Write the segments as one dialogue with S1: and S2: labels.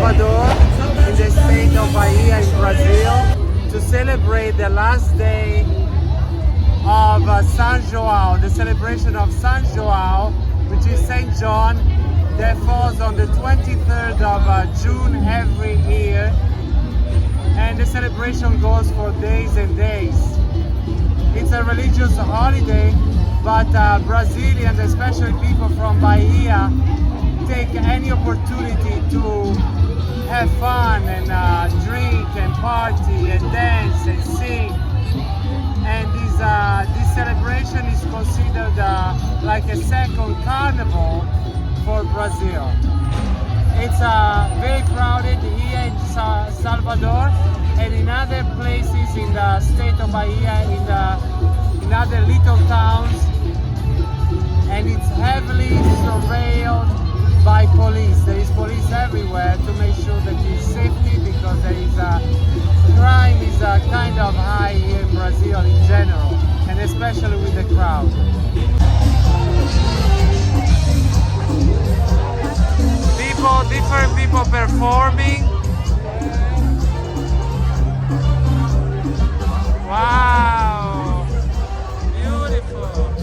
S1: Salvador, in the state of Bahia in Brazil, to celebrate the last day of São João, the celebration of São João, which is Saint John, that falls on the 23rd of June every year. And the celebration goes for days and days. It's a religious holiday, but Brazilians, especially people from Bahia, take any opportunity to have fun and drink and party and dance and sing. And this celebration is considered like a second carnival for Brazil. It's very crowded here in Salvador and in other places in the state of Bahia, in other little towns, and it's heavily surveilled by police. There is police everywhere to make sure that it's safety, because there is crime is kind of high here in Brazil in general, and especially with the crowd. Different people performing. Wow, beautiful.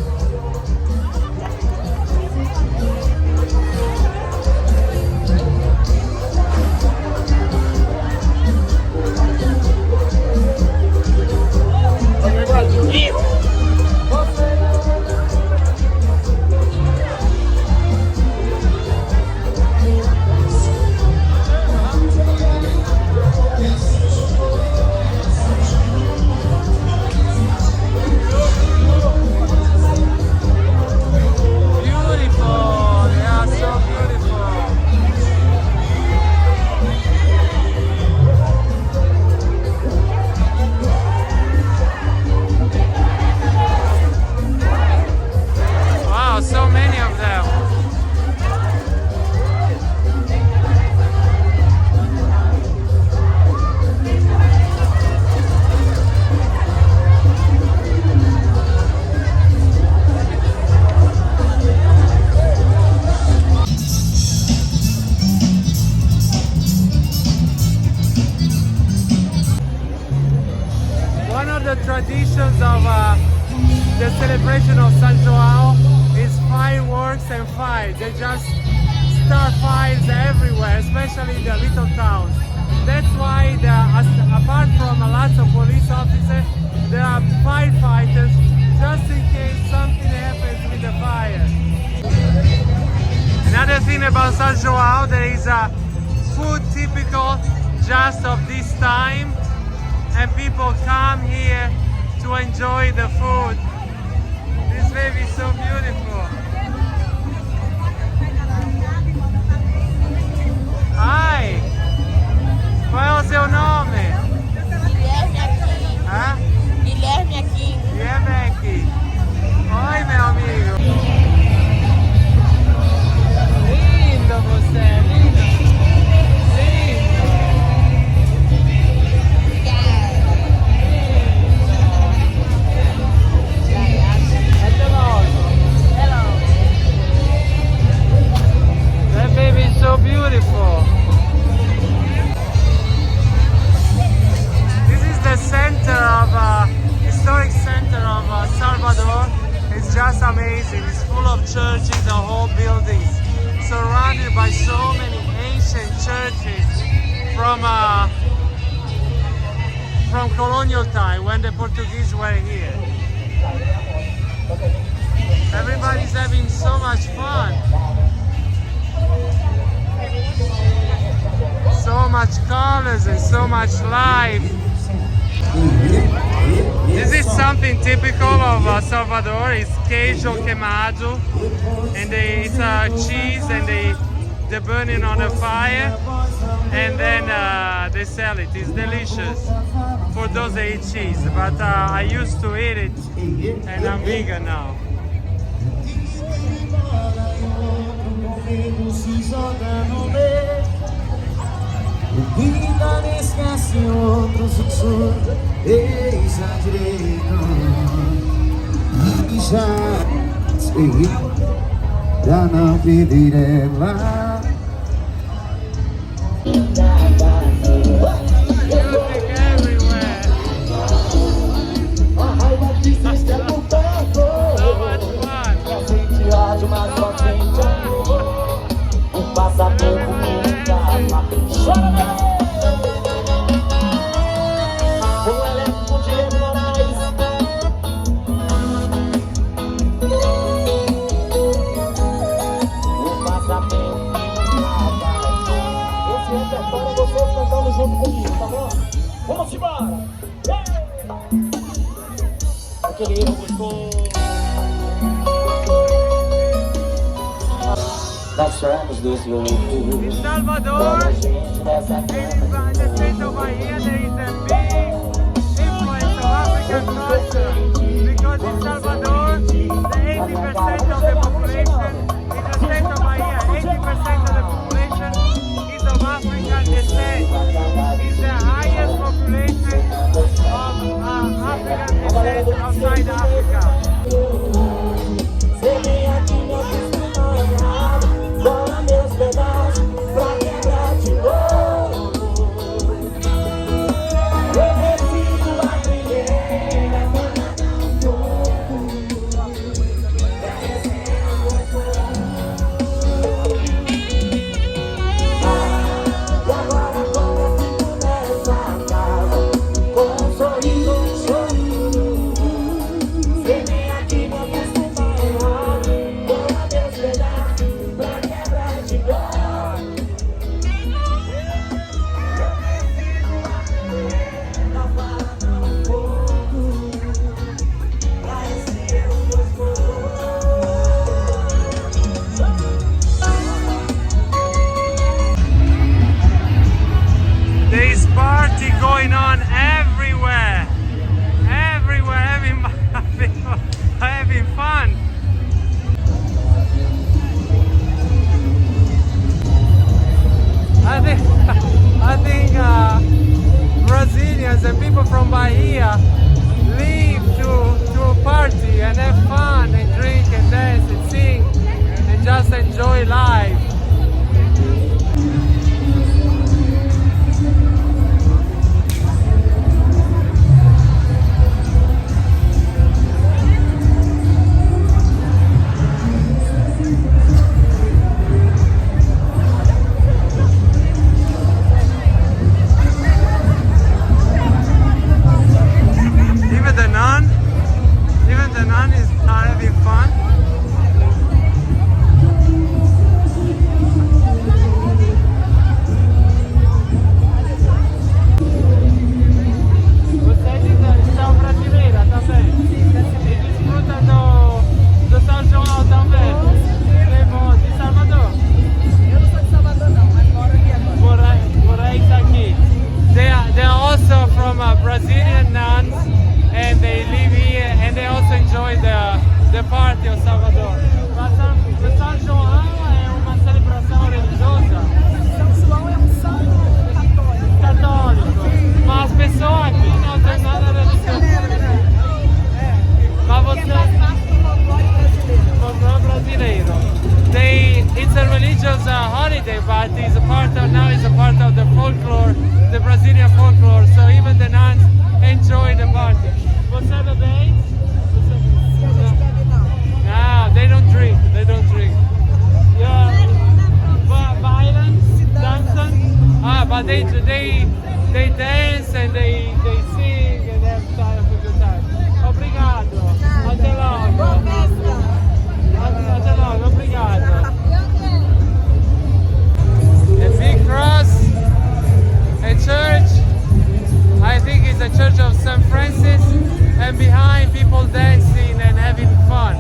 S1: Traditions of the celebration of São João is fireworks and fires. They just start fires everywhere, especially in the little towns. That's why apart from lots of police officers, there are firefighters just in case something happens with the fire. Another thing about São João, there is a food typical just of this time, and people come here to enjoy the food. This baby is so beautiful. Hi! Qual é o seu nome?
S2: Guilherme aqui.
S1: Hã?
S2: Guilherme aqui.
S1: Guilherme aqui. Oi, meu amigo. Lindo você, lindo. That baby is so beautiful. This is the center of historic center of Salvador. It's just amazing. It's full of churches and whole buildings, surrounded by so many ancient churches from colonial time when the Portuguese were here. Everybody's having so much fun. So much colors and so much life. This is something typical of Salvador. It's queijo queimado, and it's cheese, and they burn it on a fire, and then they sell it. It's delicious for those that eat cheese, but I used to eat it, and I'm vegan now.
S3: Vida me esquece outro sussurro, eis a direita. E já sei, pra não perder ela. passa tempo com calma. Chora, bebê! O elétrico de Moraes. O passatempo com calma. Esse repertório é vocês cantando junto comigo, tá bom? Vamos embora! Aquele erro gostoso. Nós somos dos loucos.
S1: In Salvador, in the state of Bahia, there is a big influence of African culture. Because in Salvador, the 80% of the population, in the state of Bahia, 80% of the population is of African descent. It's the highest population of African descent outside Africa.
S3: Bola meus pedaços pra quebrar de novo. Eu preciso aprender a mandar um pouco. E agora como eu fico nessa casa, com um sorriso, sem nem aqui me acostumar errado. Bola meus pedaços pra quebrar de novo.
S1: There's party going on everywhere, having fun. I think Brazilians and people from Bahia leave to a party and have fun and drink and dance and sing and just enjoy life. Even the nun is having fun. Vocês são brasileiras também? E desfrutam do São João também? De Salvador?
S2: Eu não sou de Salvador não, mas moro aqui agora.
S1: Morais aqui. They are also from Brazilian nuns. And they live here and they also enjoy the party of Salvador. O São João é uma celebração religiosa?
S2: São João é um santo
S1: Católico. Mas as pessoas aqui não tem nada religioso. Mas você folclore brasileiro. It's a religious holiday, but it's a part of the folklore, the Brazilian folklore. So even the nuns enjoy the party. Você bebe? No, they don't drink. Yeah, violence, dancing. But they dance and they sing and have time a good time. Obrigado. Até logo. Até logo. Obrigado. A big cross, a church. I think it's a church of St. Francis, and behind people dancing and having fun.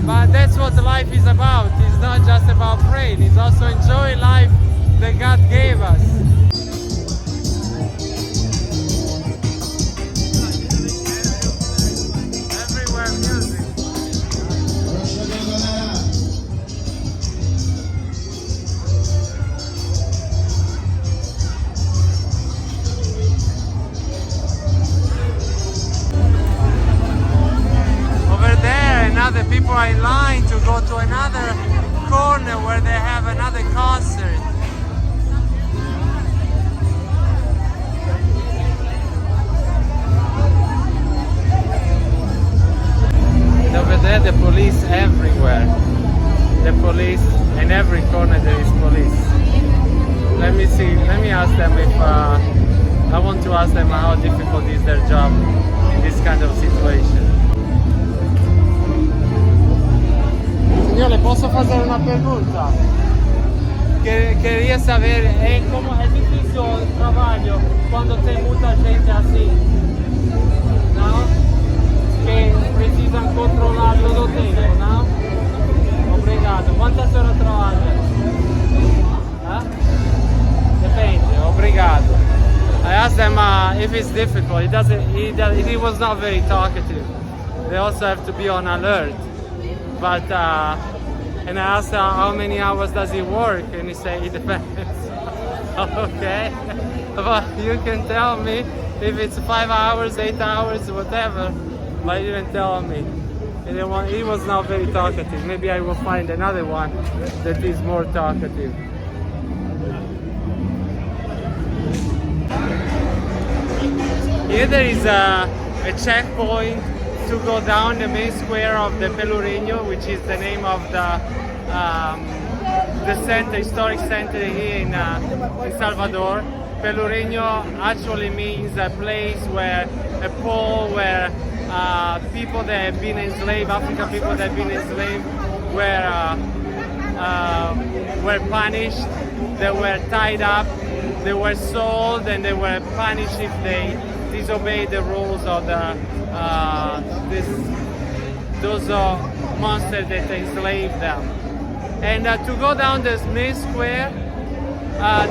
S1: But that's what life is about. It's not just about praying, it's also enjoying life that God gave us. Everywhere music. Now the people are in line to go to another corner where they have another concert. where there is police. Let me see. Let me ask them if I want to ask them how difficult is their job in this kind of situation. Signore, posso fare una pergunta? Queria saber como é difícil o trabalho quando tem muita gente assim, não? Que precisam controlar todo o tempo, não? Obrigado. Quantas horas trabalha? Depende. Obrigado. I asked them if it's difficult. He was not very talkative. They also have to be on alert. But and I asked how many hours does he work, and he said it depends. Okay, but you can tell me if it's 5 hours, 8 hours, whatever. But he didn't tell me. He was not very talkative. Maybe I will find another one that is more talkative. Here there is a checkpoint to go down the main square of the Pelourinho, which is the name of the center, historic center here in Salvador. Pelourinho actually means a place where a pole where people that have been enslaved, African people that have been enslaved, were punished. They were tied up. They were sold, and they were punished if they disobeyed the rules of those monsters that enslaved them. And to go down this main square,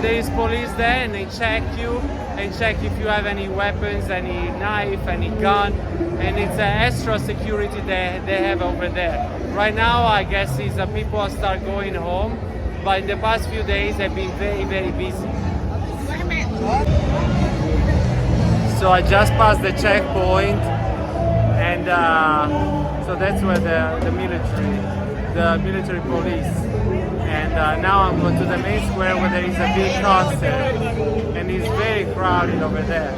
S1: there is police there, and they check you and check if you have any weapons, any knife, any gun, and it's extra security they have over there. Right now, I guess people start going home, but in the past few days they've been very, very busy. So I just passed the checkpoint, and so that's where the military police. And now I'm going to the main square where there is a big concert, and it's very crowded over there.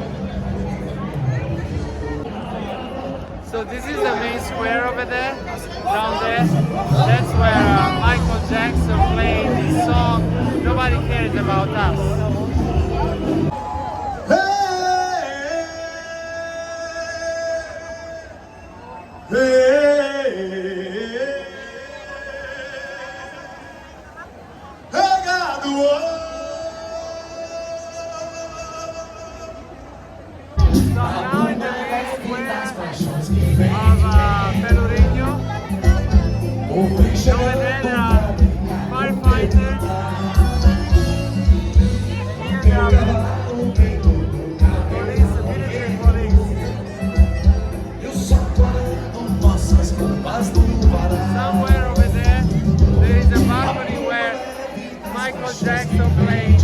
S1: So this is the main square over there, down there. That's where Michael Jackson played his song, Nobody Cares About Us. Pelourinho. Over there are firefighters. Here they are police, military police. Somewhere over there is a balcony where Michael Jackson played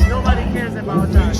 S1: Nobody Cares About Us.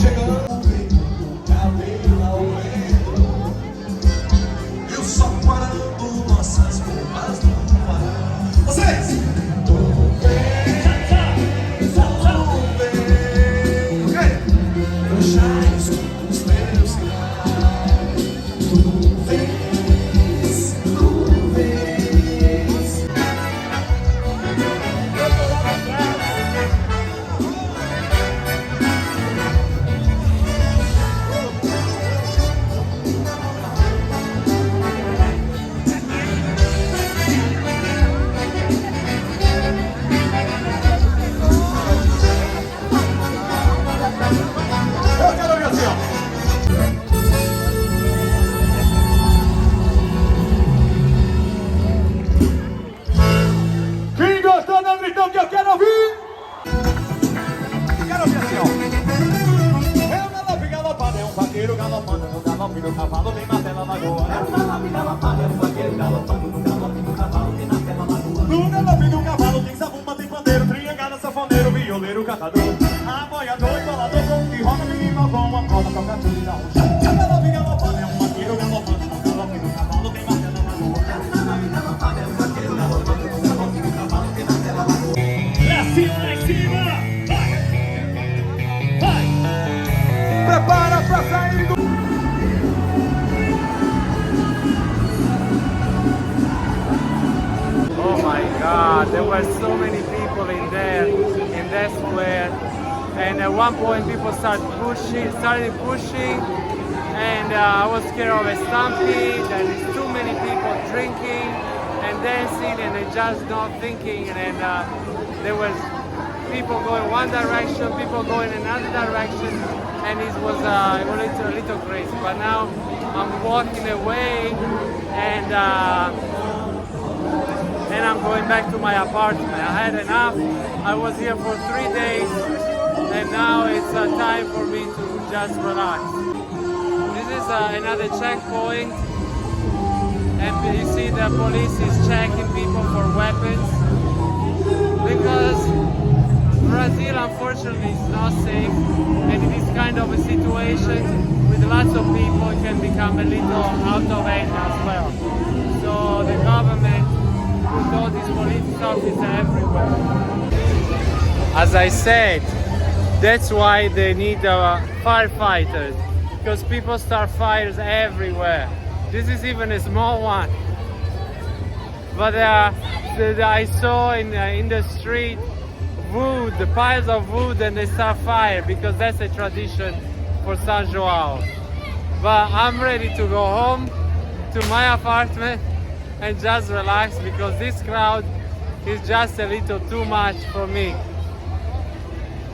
S3: Prepara pra sair do...
S1: Oh my God, There were so many people in there, in that square. And at one point people started pushing, and I was scared of a stampede, and there's too many people drinking and dancing, and they just not thinking, and there was people going one direction, people going another direction, and it was a little crazy. But now I'm walking away, and I'm going back to my apartment. I had enough. I was here for 3 days, and now it's time for me to just relax. This is another checkpoint, and you see the police is checking people for weapons, because Brazil unfortunately is not safe, and in this kind of a situation with lots of people it can become a little out of hand as well. So the government put all these police officers everywhere. As I said, that's why they need firefighters, because people start fires everywhere. This is even a small one. But I saw in the street wood, the piles of wood, and they start fire, because that's a tradition for São João. But I'm ready to go home to my apartment and just relax, because this crowd is just a little too much for me.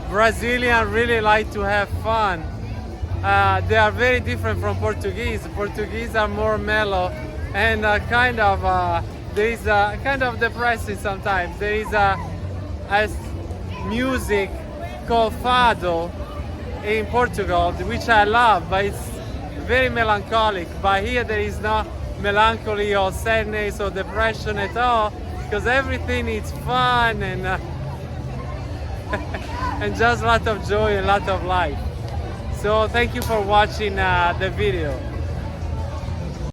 S1: Brazilians really like to have fun. They are very different from Portuguese. Portuguese are more mellow and there is kind of depressing sometimes. There is a music called fado in Portugal, which I love, but it's very melancholic. But here there is no melancholy or sadness or depression at all, because everything is fun and and just a lot of joy and a lot of life. So thank you for watching the video.